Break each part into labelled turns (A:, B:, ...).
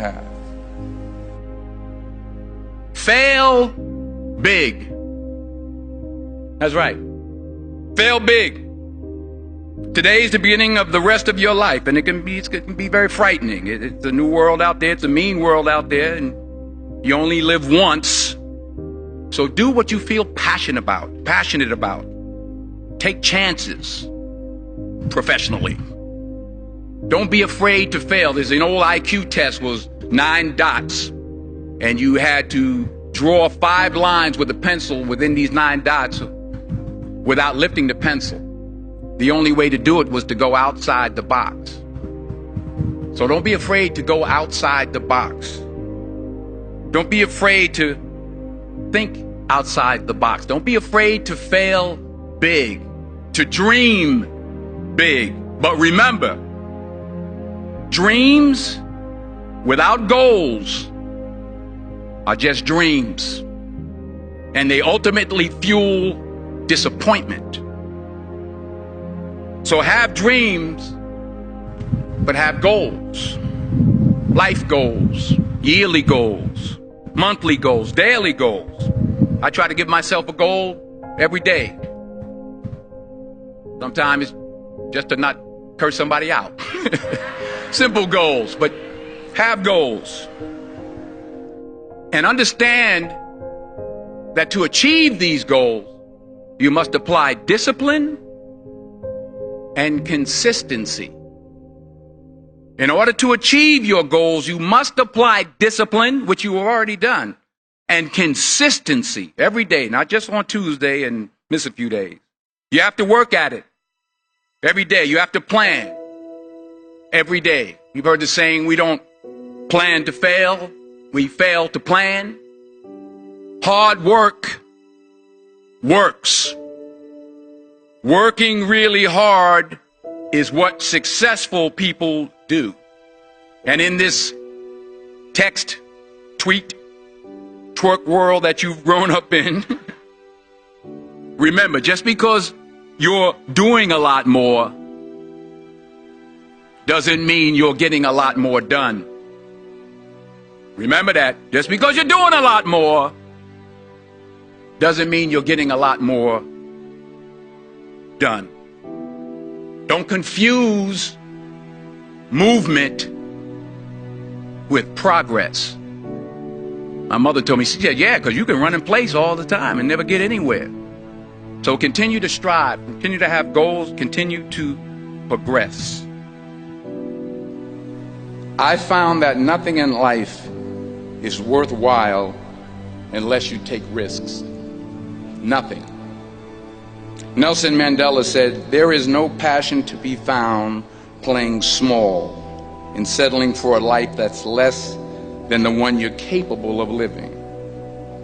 A: path. Fail big. That's right. Fail big. Today's the beginning of the rest of your life, and it can be very frightening. It's a new world out there. It's a mean world out there, and you only live once. So do what you feel passionate about. Take chances professionally. Don't be afraid to fail. There's an old IQ test, was 9 dots, and you had to draw 5 lines with a pencil within these 9 dots without lifting the pencil. The only way to do it was to go outside the box. So don't be afraid to go outside the box. Don't be afraid to think outside the box. Don't be afraid to fail big, to dream big. But remember, dreams without goals are just dreams, and they ultimately fuel disappointment. So have dreams, but have goals. Life goals, yearly goals, monthly goals, daily goals. I try to give myself a goal every day. Sometimes it's just to not curse somebody out. Simple goals, but have goals. And understand that to achieve these goals, you must apply discipline and consistency. In order to achieve your goals, you must apply discipline, which you have already done, and consistency every day, not just on Tuesday and miss a few days. You have to work at it every day. You have to plan every day. You've heard the saying, we don't plan to fail, we fail to plan. Hard work works. Working really hard is what successful people do. And in this text, tweet, twerk world that you've grown up in, remember, just because you're doing a lot more doesn't mean you're getting a lot more done. Remember that. Just because you're doing a lot more doesn't mean you're getting a lot more done. Don't confuse movement with progress. My mother told me, she said, yeah, because you can run in place all the time and never get anywhere. So continue to strive, continue to have goals, continue to progress. I found that nothing in life is worthwhile unless you take risks. Nothing. Nelson Mandela said, there is no passion to be found playing small and settling for a life that's less than the one you're capable of living.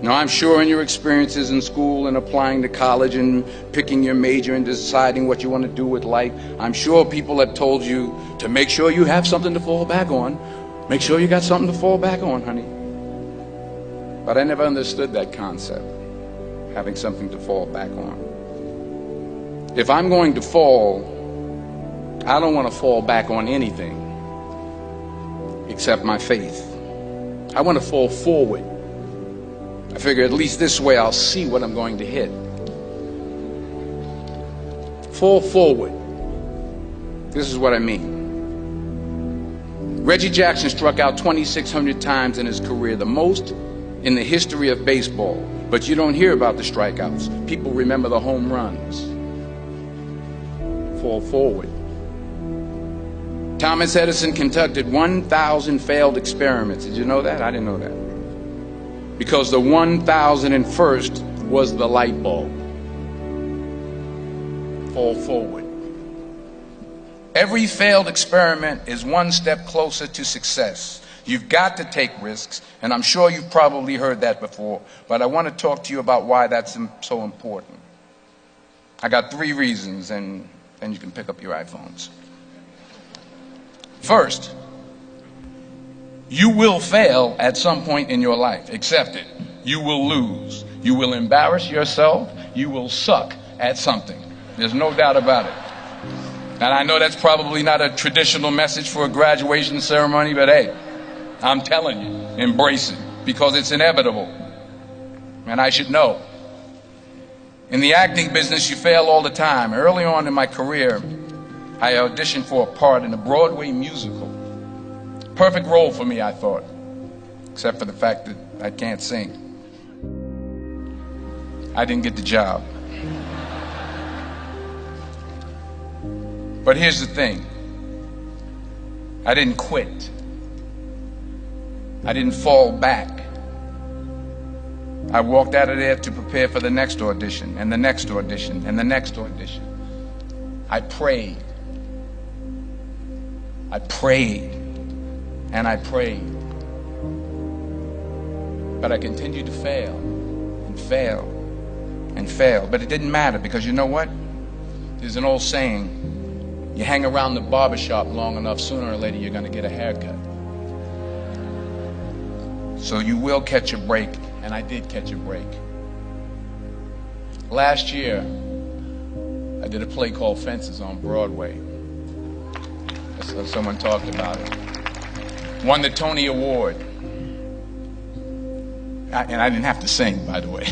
A: Now, I'm sure in your experiences in school and applying to college and picking your major and deciding what you want to do with life, I'm sure people have told you to make sure you have something to fall back on. Make sure you got something to fall back on, honey. But I never understood that concept, having something to fall back on. If I'm going to fall, I don't want to fall back on anything except my faith. I want to fall forward. I figure at least this way I'll see what I'm going to hit. Fall forward. This is what I mean. Reggie Jackson struck out 2,600 times in his career, the most in the history of baseball. But you don't hear about the strikeouts. People remember the home runs. Fall forward. Thomas Edison conducted 1,000 failed experiments. Did you know that? I didn't know that. Because the 1,001st was the light bulb. Fall forward. Every failed experiment is one step closer to success. You've got to take risks, and I'm sure you've probably heard that before, but I want to talk to you about why that's so important. I got 3 reasons, and then you can pick up your iPhones. First, you will fail at some point in your life. Accept it. You will lose. You will embarrass yourself. You will suck at something. There's no doubt about it. And I know that's probably not a traditional message for a graduation ceremony, but hey, I'm telling you, embrace it, because it's inevitable. And I should know. In the acting business, you fail all the time. Early on in my career, I auditioned for a part in a Broadway musical. Perfect role for me, I thought, except for the fact that I can't sing. I didn't get the job. But here's the thing. I didn't quit. I didn't fall back. I walked out of there to prepare for the next audition, and the next audition, and the next audition. I prayed. I prayed. And I prayed. But I continued to fail, and fail, and fail. But it didn't matter, because you know what? There's an old saying, you hang around the barbershop long enough, sooner or later you're going to get a haircut. So you will catch a break, and I did catch a break. Last year, I did a play called Fences on Broadway. Someone talked about it. Won the Tony Award. And I didn't have to sing, by the way.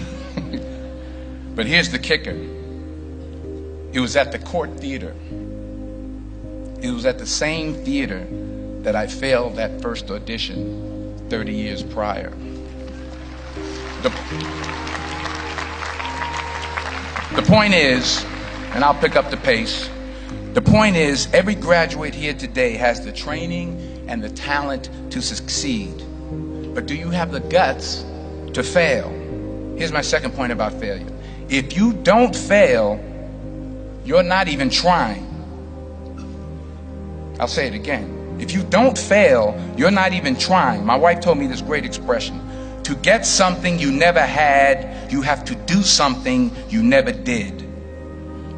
A: But here's the kicker. It was at the Court Theater. It was at the same theater that I failed that first audition 30 years prior. The point is, and I'll pick up the pace, the point is, every graduate here today has the training and the talent to succeed. But do you have the guts to fail? Here's my second point about failure. If you don't fail, you're not even trying. I'll say it again. If you don't fail, you're not even trying. My wife told me this great expression. To get something you never had, you have to do something you never did.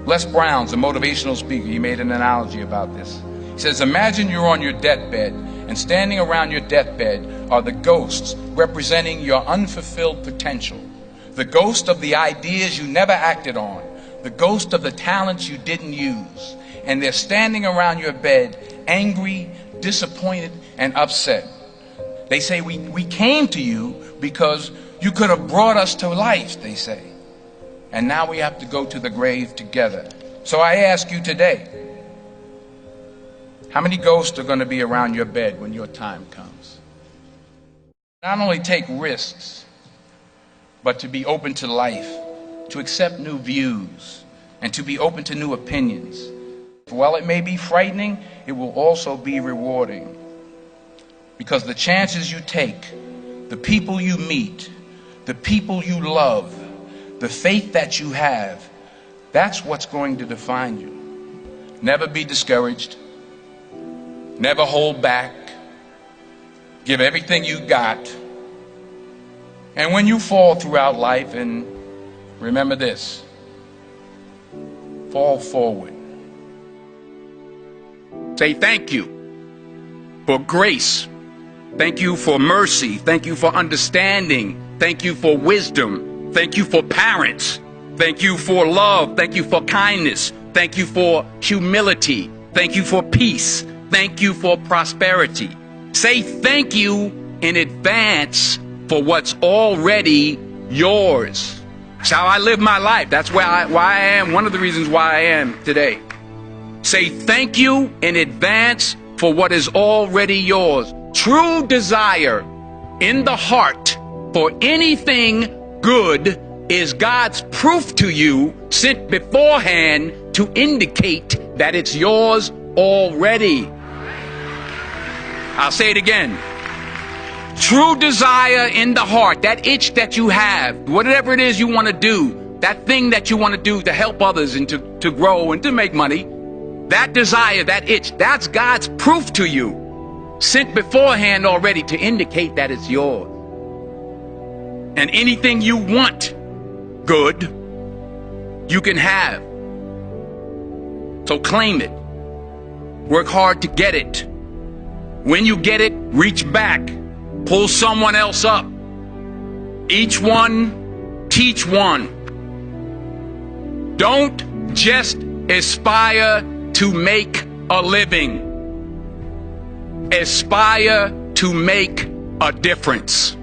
A: Les Brown's a motivational speaker. He made an analogy about this. He says, imagine you're on your deathbed, and standing around your deathbed are the ghosts representing your unfulfilled potential. The ghost of the ideas you never acted on. The ghost of the talents you didn't use. And they're standing around your bed, angry, disappointed, and upset. They say, we came to you because you could have brought us to life, they say. And now we have to go to the grave together. So I ask you today, how many ghosts are going to be around your bed when your time comes? Not only take risks, but to be open to life, to accept new views, and to be open to new opinions. While it may be frightening, it will also be rewarding. Because the chances you take, the people you meet, the people you love, the faith that you have, that's what's going to define you. Never be discouraged. Never hold back. Give everything you got. And when you fall throughout life, and remember this, fall forward. Say thank you for grace. Thank you for mercy. Thank you for understanding. Thank you for wisdom. Thank you for parents. Thank you for love. Thank you for kindness. Thank you for humility. Thank you for peace. Thank you for prosperity. Say thank you in advance for what's already yours. That's how I live my life. That's why I am. One of the reasons why I am today. Say thank you in advance for what is already yours. True desire in the heart for anything good is God's proof to you sent beforehand to indicate that it's yours already. I'll say it again. True desire in the heart, that itch that you have, whatever it is you want to do, that thing that you want to do to help others and to grow and to make money, that desire, that itch, that's God's proof to you, sent beforehand already to indicate that it's yours. And anything you want good, you can have. So claim it. Work hard to get it. When you get it, reach back. Pull someone else up. Each one, teach one. Don't just aspire to make a living. Aspire to make a difference.